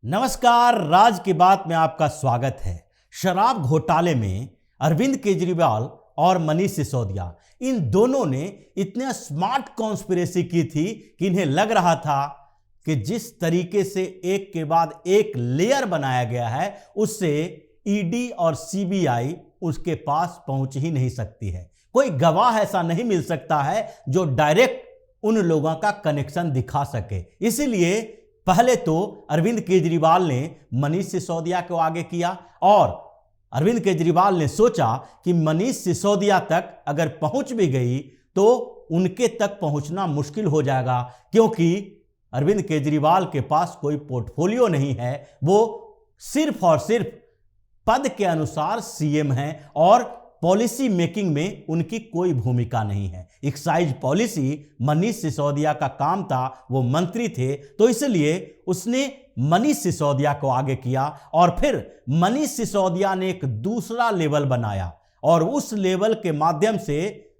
नमस्कार, राज की बात में आपका स्वागत है। शराब घोटाले में अरविंद केजरीवाल और मनीष सिसोदिया, इन दोनों ने इतने स्मार्ट कॉन्स्पिरेसी की थी कि इन्हें लग रहा था कि जिस तरीके से एक के बाद एक लेयर बनाया गया है उससे ईडी और सीबीआई उसके पास पहुंच ही नहीं सकती है। कोई गवाह ऐसा नहीं मिल सकता है जो डायरेक्ट उन लोगों का कनेक्शन दिखा सके। इसीलिए पहले तो अरविंद केजरीवाल ने मनीष सिसोदिया को आगे किया और अरविंद केजरीवाल ने सोचा कि मनीष सिसोदिया तक अगर पहुंच भी गई तो उनके तक पहुंचना मुश्किल हो जाएगा, क्योंकि अरविंद केजरीवाल के पास कोई पोर्टफोलियो नहीं है। वो सिर्फ और सिर्फ पद के अनुसार सीएम हैं और पॉलिसी मेकिंग में उनकी कोई भूमिका नहीं है। एक्साइज पॉलिसी मनीष सिसोदिया का काम था, वो मंत्री थे, तो इसलिए उसने मनीष सिसोदिया को आगे किया और फिर मनीष सिसोदिया ने एक दूसरा लेवल बनाया और उस लेवल के माध्यम से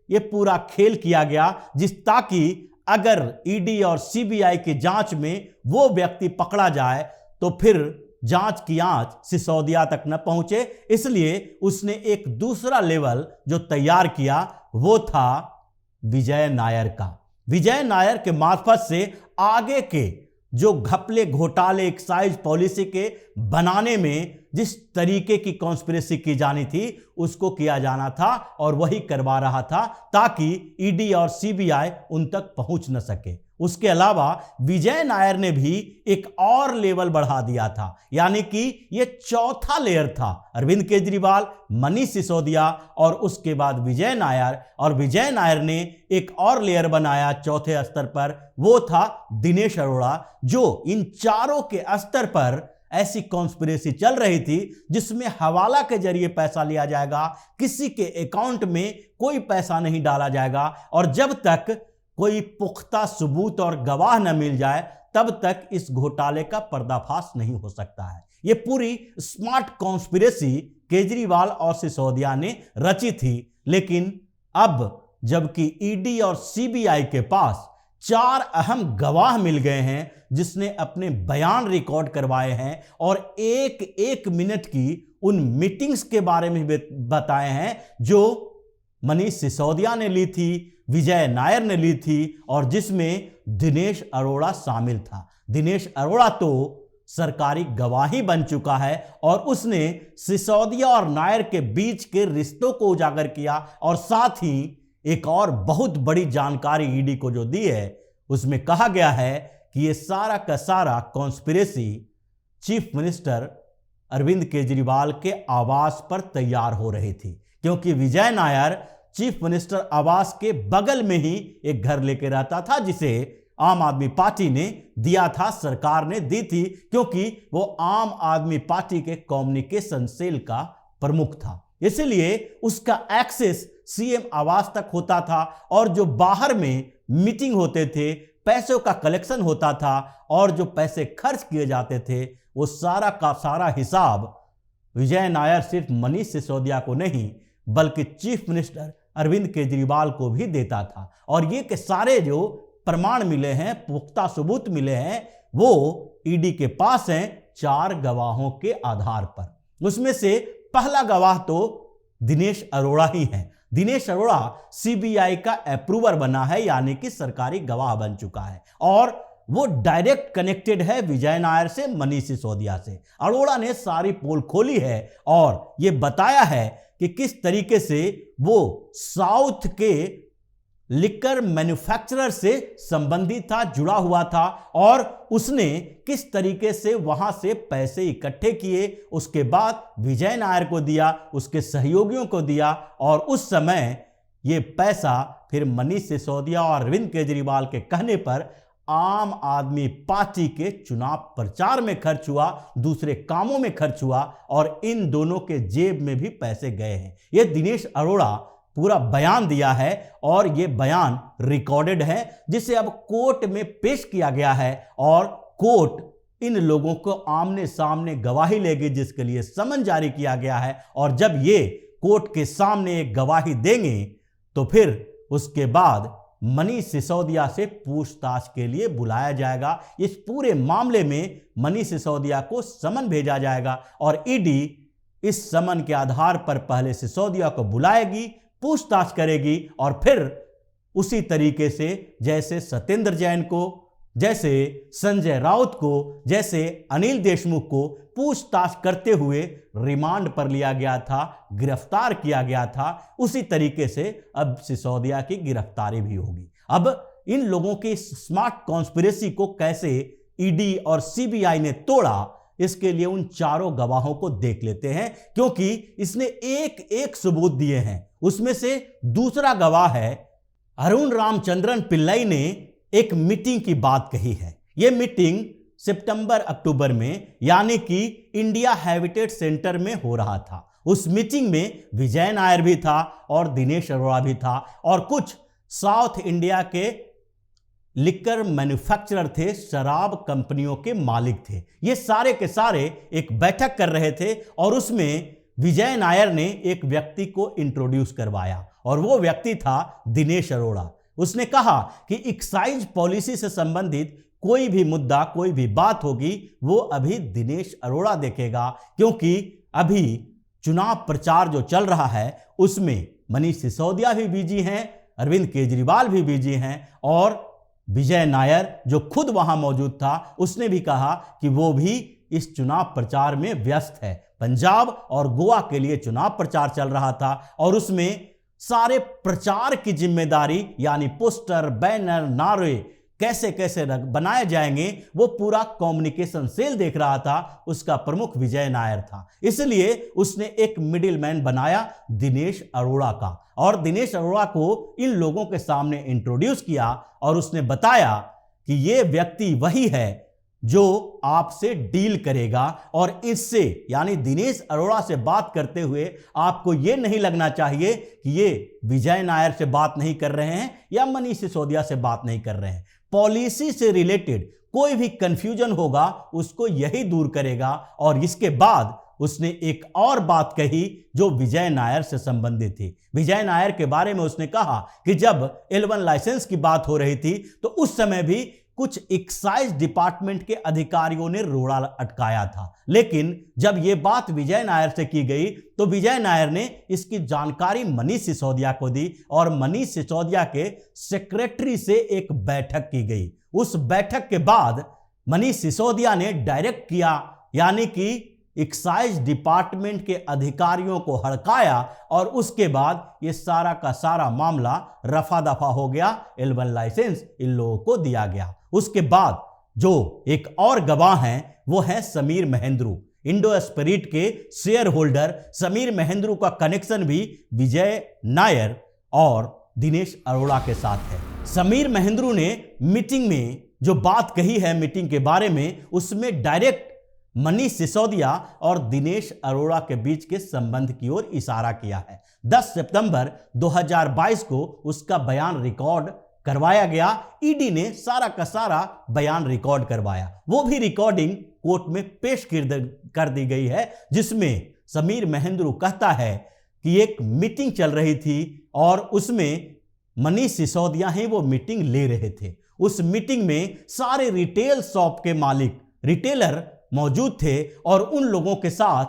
ये पूरा खेल किया गया ताकि अगर ईडी और सीबीआई की जांच में वो व्यक्ति पकड़ा जाए तो फिर जांच की आंच सिसोदिया तक न पहुंचे। इसलिए उसने एक दूसरा लेवल जो तैयार किया वो था विजय नायर का। विजय नायर के मार्फत से आगे के जो घपले घोटाले एक्साइज पॉलिसी के बनाने में जिस तरीके की कॉन्स्पिरेसी की जानी थी उसको किया जाना था और वही करवा रहा था ताकि ईडी और सीबीआई उन तक पहुंच न सके। उसके अलावा विजय नायर ने भी एक और लेवल बढ़ा दिया था, यानी कि ये चौथा लेयर था। अरविंद केजरीवाल, मनीष सिसोदिया और उसके बाद विजय नायर, और विजय नायर ने एक और लेयर बनाया चौथे स्तर पर, वो था दिनेश अरोड़ा। जो इन चारों के स्तर पर ऐसी कॉन्स्पिरेसी चल रही थी जिसमें हवाला के जरिए पैसा लिया जाएगा, किसी के अकाउंट में कोई पैसा नहीं डाला जाएगा और जब तक कोई पुख्ता सबूत और गवाह न मिल जाए तब तक इस घोटाले का पर्दाफाश नहीं हो सकता है। यह पूरी स्मार्ट कॉन्स्पिरेसी केजरीवाल और सिसोदिया ने रची थी। लेकिन अब जबकि ईडी और सीबीआई के पास 4 अहम गवाह मिल गए हैं जिसने अपने बयान रिकॉर्ड करवाए हैं और एक एक मिनट की उन मीटिंग्स के बारे में बताए हैं जो मनीष सिसोदिया ने ली थी, विजय नायर ने ली थी और जिसमें दिनेश अरोड़ा शामिल था। दिनेश अरोड़ा तो सरकारी गवाही बन चुका है और उसने सिसोदिया और नायर के बीच के रिश्तों को उजागर किया और साथ ही एक और बहुत बड़ी जानकारी ईडी को जो दी है उसमें कहा गया है कि ये सारा का सारा conspiracy chief minister Arvind Kejriwal के आवास पर तैयार हो रही थी, क्योंकि विजय नायर चीफ मिनिस्टर आवास के बगल में ही एक घर लेके रहता था जिसे आम आदमी पार्टी ने दिया था, सरकार ने दी थी, क्योंकि वो आम आदमी पार्टी के कम्युनिकेशन सेल का प्रमुख था। इसलिए उसका एक्सेस सीएम आवास तक होता था और जो बाहर में मीटिंग होते थे, पैसों का कलेक्शन होता था और जो पैसे खर्च किए जाते थे वो सारा का सारा हिसाब विजय नायर सिर्फ मनीष सिसोदिया को नहीं बल्कि चीफ मिनिस्टर अरविंद केजरीवाल को भी देता था। और ये के सारे जो प्रमाण मिले हैं, पुख्ता सबूत मिले हैं, वो ईडी के पास हैं 4 गवाहों के आधार पर। उसमें से पहला गवाह तो दिनेश अरोड़ा ही है। दिनेश अरोड़ा सीबीआई का अप्रूवर बना है, यानी कि सरकारी गवाह बन चुका है और वो डायरेक्ट कनेक्टेड है विजय नायर से, मनीष सिसोदिया से। अरोड़ा ने सारी पोल खोली है और ये बताया है कि किस तरीके से वो साउथ के लिकर मैन्युफैक्चरर से संबंधित था, जुड़ा हुआ था और उसने किस तरीके से वहां से पैसे इकट्ठे किए, उसके बाद विजय नायर को दिया, उसके सहयोगियों को दिया और उस समय ये पैसा फिर मनीष सिसोदिया और अरविंद केजरीवाल के कहने पर आम आदमी पार्टी के चुनाव प्रचार में खर्च हुआ, दूसरे कामों में खर्च हुआ और इन दोनों के जेब में भी पैसे गए हैं। ये दिनेश अरोड़ा पूरा बयान दिया है और ये बयान रिकॉर्डेड है जिसे अब कोर्ट में पेश किया गया है और कोर्ट इन लोगों को आमने सामने गवाही लेगी, जिसके लिए समन जारी किया गया है। और जब ये कोर्ट के सामने एक गवाही देंगे तो फिर उसके बाद मनीष सिसोदिया से पूछताछ के लिए बुलाया जाएगा। इस पूरे मामले में मनीष सिसोदिया को समन भेजा जाएगा और ईडी इस समन के आधार पर पहले सिसोदिया को बुलाएगी, पूछताछ करेगी और फिर उसी तरीके से जैसे सत्येंद्र जैन को, जैसे संजय राउत को, जैसे अनिल देशमुख को पूछताछ करते हुए रिमांड पर लिया गया था, गिरफ्तार किया गया था, उसी तरीके से अब सिसोदिया की गिरफ्तारी भी होगी। अब इन लोगों की स्मार्ट कॉन्स्पिरेसी को कैसे ईडी और सीबीआई ने तोड़ा, इसके लिए उन चारों गवाहों को देख लेते हैं, क्योंकि इसने एक एक सबूत दिए हैं। उसमें से दूसरा गवाह है अरुण रामचंद्रन पिल्लई ने एक मीटिंग की बात कही है। यह मीटिंग सितंबर अक्टूबर में यानी कि इंडिया हैबिटेट सेंटर में हो रहा था। उस मीटिंग में विजय नायर भी था और दिनेश अरोड़ा भी था और कुछ साउथ इंडिया के लिकर मैन्युफैक्चरर थे, शराब कंपनियों के मालिक थे। ये सारे के सारे एक बैठक कर रहे थे और उसमें विजय नायर ने एक व्यक्ति को इंट्रोड्यूस करवाया और वो व्यक्ति था दिनेश अरोड़ा। उसने कहा कि एक्साइज पॉलिसी से संबंधित कोई भी मुद्दा, कोई भी बात होगी, वो अभी दिनेश अरोड़ा देखेगा, क्योंकि अभी चुनाव प्रचार जो चल रहा है उसमें मनीष सिसोदिया भी बिजी हैं, अरविंद केजरीवाल भी बिजी हैं और विजय नायर जो खुद वहां मौजूद था, उसने भी कहा कि वो भी इस चुनाव प्रचार में व्यस्त है। पंजाब और गोवा के लिए चुनाव प्रचार चल रहा था और उसमें सारे प्रचार की जिम्मेदारी यानी पोस्टर, बैनर, नारे कैसे कैसे बनाए जाएंगे, वो पूरा कम्युनिकेशन सेल देख रहा था। उसका प्रमुख विजय नायर था, इसलिए उसने एक मिडिलमैन बनाया दिनेश अरोड़ा का और दिनेश अरोड़ा को इन लोगों के सामने इंट्रोड्यूस किया और उसने बताया कि ये व्यक्ति वही है जो आपसे डील करेगा और इससे यानी दिनेश अरोड़ा से बात करते हुए आपको यह नहीं लगना चाहिए कि ये विजय नायर से बात नहीं कर रहे हैं या मनीष सिसोदिया से बात नहीं कर रहे हैं। पॉलिसी से रिलेटेड कोई भी कंफ्यूजन होगा उसको यही दूर करेगा। और इसके बाद उसने एक और बात कही जो विजय नायर से संबंधित थी। विजय नायर के बारे में उसने कहा कि जब L1 लाइसेंस की बात हो रही थी तो उस समय भी कुछ एक्साइज डिपार्टमेंट के अधिकारियों ने रोड़ा अटकाया था, लेकिन जब यह बात विजय नायर से की गई तो विजय नायर ने इसकी जानकारी मनीष सिसोदिया को दी और मनीष सिसोदिया के सेक्रेटरी से एक बैठक की गई। उस बैठक के बाद मनीष सिसोदिया ने डायरेक्ट किया, यानी कि एक्साइज डिपार्टमेंट के अधिकारियों को हड़काया और उसके बाद ये सारा का सारा मामला रफा दफा हो गया। L1 लाइसेंस इन लोगों को दिया गया। उसके बाद जो एक और गवाह हैं वो है समीर महेंद्रू, इंडो स्पिरिट के शेयर होल्डर। समीर महेंद्रू का कनेक्शन भी विजय नायर और दिनेश अरोड़ा के साथ है। समीर महेंद्रू ने मीटिंग में जो बात कही है मीटिंग के बारे में, उसमें डायरेक्ट मनीष सिसोदिया और दिनेश अरोड़ा के बीच के संबंध की ओर इशारा किया है। 10 सितंबर 2022 को उसका बयान रिकॉर्ड करवाया गया। ईडी ने सारा का सारा बयान रिकॉर्ड करवाया। वो भी रिकॉर्डिंग कोर्ट में पेश कर दी गई है, जिसमें समीर महेंद्रू कहता है कि एक मीटिंग चल रही थी और उसमें मनीष सिसोदिया ही वो मीटिंग ले रहे थे। उस मीटिंग में सारे रिटेल शॉप के मालिक, रिटेलर मौजूद थे और उन लोगों के साथ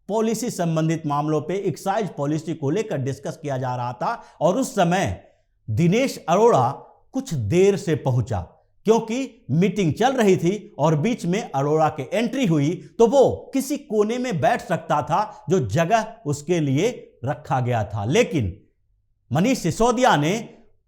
पॉलिसी संबंधित मामलों पे, एक्साइज पॉलिसी को लेकर डिस्कस किया जा रहा था। और उस समय दिनेश अरोड़ा कुछ देर से पहुंचा क्योंकि मीटिंग चल रही थी और बीच में अरोड़ा के एंट्री हुई तो वो किसी कोने में बैठ सकता था जो जगह उसके लिए रखा गया था। लेकिन मनीष सिसोदिया ने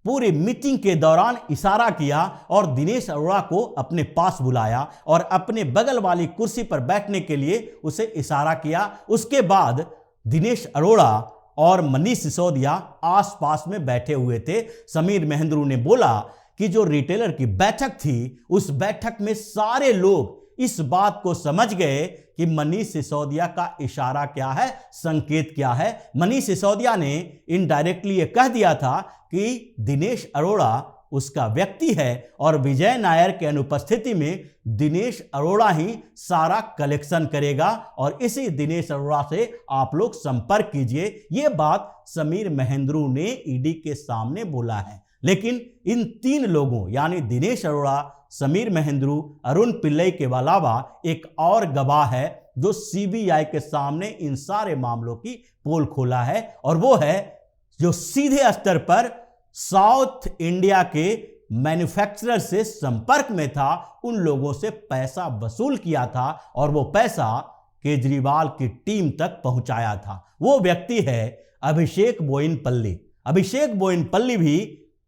पूरी मीटिंग के दौरान इशारा किया और दिनेश अरोड़ा को अपने पास बुलाया और अपने बगल वाली कुर्सी पर बैठने के लिए उसे इशारा किया। उसके बाद दिनेश अरोड़ा और मनीष सिसोदिया आसपास में बैठे हुए थे। समीर महेंद्रू ने बोला कि जो रिटेलर की बैठक थी, उस बैठक में सारे लोग इस बात को समझ गए कि मनीष सिसोदिया का इशारा क्या है, संकेत क्या है। मनीष सिसोदिया ने इनडायरेक्टली यह कह दिया था कि दिनेश अरोड़ा उसका व्यक्ति है और विजय नायर के अनुपस्थिति में दिनेश अरोड़ा ही सारा कलेक्शन करेगा और इसी दिनेश अरोड़ा से आप लोग संपर्क कीजिए। यह बात समीर महेंद्रू ने ईडी के सामने बोला है। लेकिन इन तीन लोगों यानी दिनेश अरोड़ा, समीर महेंद्रू, अरुण पिल्लई के अलावा एक और गवाह है जो सीबीआई के सामने इन सारे मामलों की पोल खोला है, और वो है जो सीधे स्तर पर साउथ इंडिया के मैन्युफैक्चरर से संपर्क में था, उन लोगों से पैसा वसूल किया था और वो पैसा केजरीवाल की टीम तक पहुंचाया था। वो व्यक्ति है अभिषेक बोयिनपल्ली। अभिषेक बोयिनपल्ली भी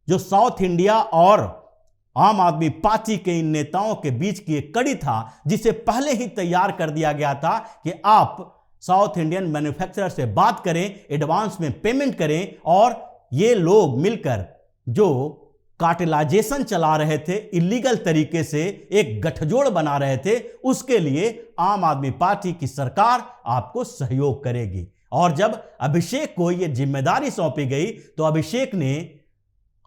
जो साउथ इंडिया और आम आदमी पार्टी के इन नेताओं के बीच की एक कड़ी था, जिसे पहले ही तैयार कर दिया गया था कि आप साउथ इंडियन मैन्युफैक्चरर से बात करें, एडवांस में पेमेंट करें, और ये लोग मिलकर जो कार्टेलाइजेशन चला रहे थे, इलीगल तरीके से एक गठजोड़ बना रहे थे, उसके लिए आम आदमी पार्टी की सरकार आपको सहयोग करेगी। और जब अभिषेक को यह जिम्मेदारी सौंपी गई तो अभिषेक ने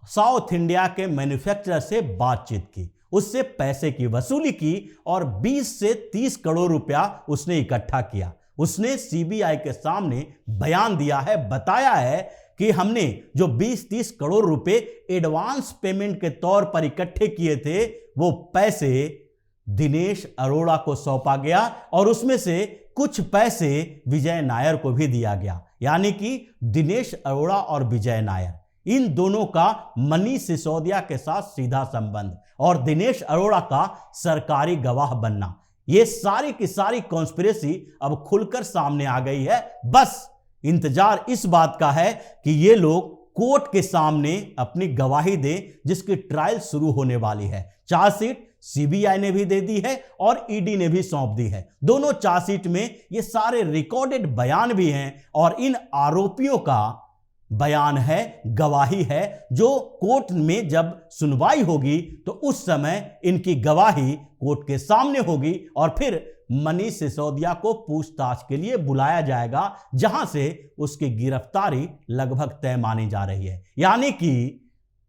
साउथ इंडिया के मैन्युफैक्चरर से बातचीत की, उससे पैसे की वसूली की और 20 से 30 करोड़ रुपया उसने इकट्ठा किया। उसने सीबीआई के सामने बयान दिया है, बताया है कि हमने जो 20-30 करोड़ रुपए एडवांस पेमेंट के तौर पर इकट्ठे किए थे, वो पैसे दिनेश अरोड़ा को सौंपा गया और उसमें से कुछ पैसे विजय नायर को भी दिया गया। यानी कि दिनेश अरोड़ा और विजय नायर, इन दोनों का मनीष सिसोदिया के साथ सीधा संबंध और दिनेश अरोड़ा का सरकारी गवाह बनना, ये सारी की सारी कॉन्स्पिरेसी अब खुलकर सामने आ गई है। बस इंतजार इस बात का है कि ये लोग कोर्ट के सामने अपनी गवाही दें, जिसकी ट्रायल शुरू होने वाली है। चार्जशीट सीबीआई ने भी दे दी है और ईडी ने भी सौंप दी है। दोनों चार्जशीट में ये सारे रिकॉर्डेड बयान भी हैं और इन आरोपियों का बयान है, गवाही है, जो कोर्ट में जब सुनवाई होगी तो उस समय इनकी गवाही कोर्ट के सामने होगी और फिर मनीष सिसोदिया को पूछताछ के लिए बुलाया जाएगा, जहां से उसकी गिरफ्तारी लगभग तय मानी जा रही है। यानी कि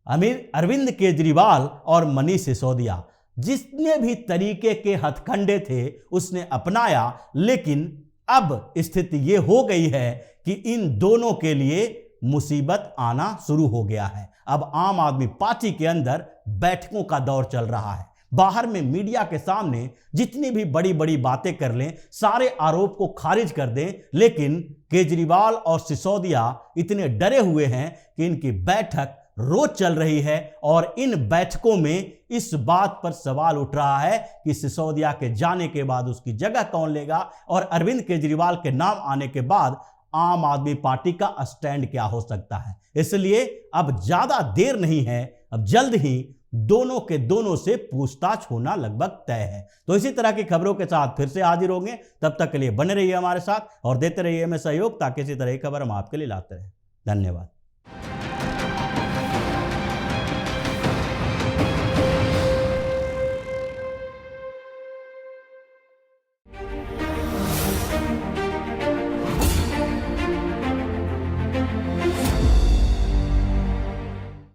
अरविंद केजरीवाल और मनीष सिसोदिया जितने भी तरीके के हथकंडे थे उसने अपनाया, लेकिन अब स्थिति यह हो गई है कि इन दोनों के लिए मुसीबत आना शुरू हो गया है। अब आम आदमी पार्टी के अंदर बैठकों का दौर चल रहा है। बाहर में मीडिया के सामने जितनी भी बड़ी बड़ी बातें कर लें, सारे आरोप को खारिज कर दें, लेकिन केजरीवाल और सिसोदिया इतने डरे हुए हैं कि इनकी बैठक रोज चल रही है और इन बैठकों में इस बात पर सवाल उठ रहा है कि सिसोदिया के जाने के बाद उसकी जगह कौन लेगा और अरविंद केजरीवाल के नाम आने के बाद आम आदमी पार्टी का स्टैंड क्या हो सकता है। इसलिए अब ज्यादा देर नहीं है, अब जल्द ही दोनों के दोनों से पूछताछ होना लगभग तय है। तो इसी तरह की खबरों के साथ फिर से हाजिर होंगे, तब तक के लिए बने रहिए हमारे साथ और देते रहिए हमें सहयोग, ताकि इसी तरह की खबर हम आपके लिए लाते रहें। धन्यवाद।